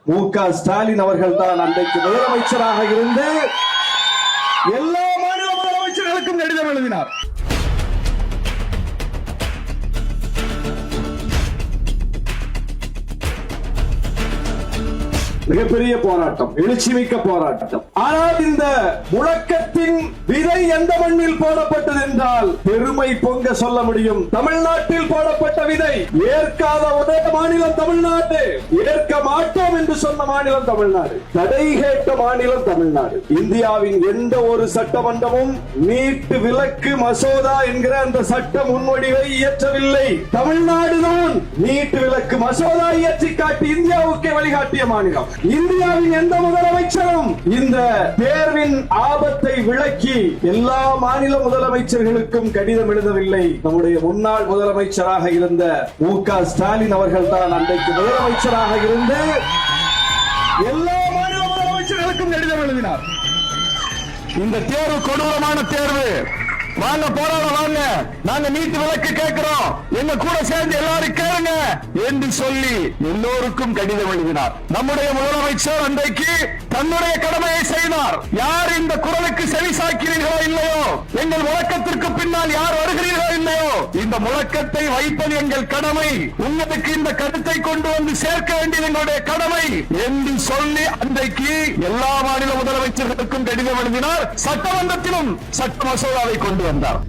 மு.க.ஸ்டாலின் அவர்கள் தான் அன்றைக்கு முதலமைச்சராக இருந்து எல்லா மாநில முதலமைச்சர்களுக்கும் கடிதம் எழுதினார். மிகப்பெரிய போராட்டம், எழுச்சிமிக்க போராட்டம். ஆனால் இந்த முழக்கத்தின் விதை எந்த மண்ணில் போடப்பட்டது என்றால் பெருமை பொங்க சொல்ல முடியும். தமிழ்நாட்டில் போடப்பட்ட விதை. ஏற்காத ஒரே மாநிலம் தமிழ்நாடு, ஏற்க மாட்டோம் என்று சொன்ன மாநிலம் தமிழ்நாடு, தடை கேட்ட மாநிலம் தமிழ்நாடு. இந்தியாவின் எந்த ஒரு சட்டமன்றமும் நீட் விலக்கு மசோதா என்கிற அந்த சட்ட முன்வடிவை இயற்றவில்லை. தமிழ்நாடுதான் நீட் விலக்கு மசோதா இயற்றி காட்டி இந்தியாவுக்கு வழிகாட்டிய மாநிலம். இந்தியாவின் எந்த முதலமைச்சரும் இந்த தேர்வின் ஆபத்தை விளக்கி எல்லா மாநில முதலமைச்சர்களுக்கும் கடிதம் எழுதவில்லை. நம்முடைய முன்னாள் முதலமைச்சராக இருந்த மு.க.ஸ்டாலின் அவர்கள் தான் அன்றைக்கு முதலமைச்சராக இருந்து எல்லா மாநில முதலமைச்சர்களுக்கும் கடிதம் எழுதினார். இந்த தேர்வு கொடூரமான தேர்வு, வாங்க போராட வாங்க, நாங்க நீட் விலக்கு கேட்கிறோம், எங்க கூட சேர்ந்து எல்லாரும் கேளுங்க என்று சொல்லி எல்லோருக்கும் கடிதம் எழுதினார். நம்முடைய முதலமைச்சர் அன்றைக்கு தன்னுடைய கடமையை செய்தார். யார் இந்த குரலுக்கு செவி சாய்க்கிறீர்களோ இல்லையோ, எங்கள் முழக்கத்திற்கு பின்னால் யார் வருகிறீர்களோ இல்லையோ, இந்த முழக்கத்தை வைப்பது எங்கள் கடமை, உங்களுக்கு இந்த கருத்தை கொண்டு வந்து சேர்க்க வேண்டியது எங்களுடைய கடமை என்று சொல்லி அன்றைக்கு எல்லா மாநில முதலமைச்சர்களுக்கும் கடிதம் எழுதினார். சட்டமன்றத்திலும் சட்ட மசோதாவை கொண்டு வந்தார்.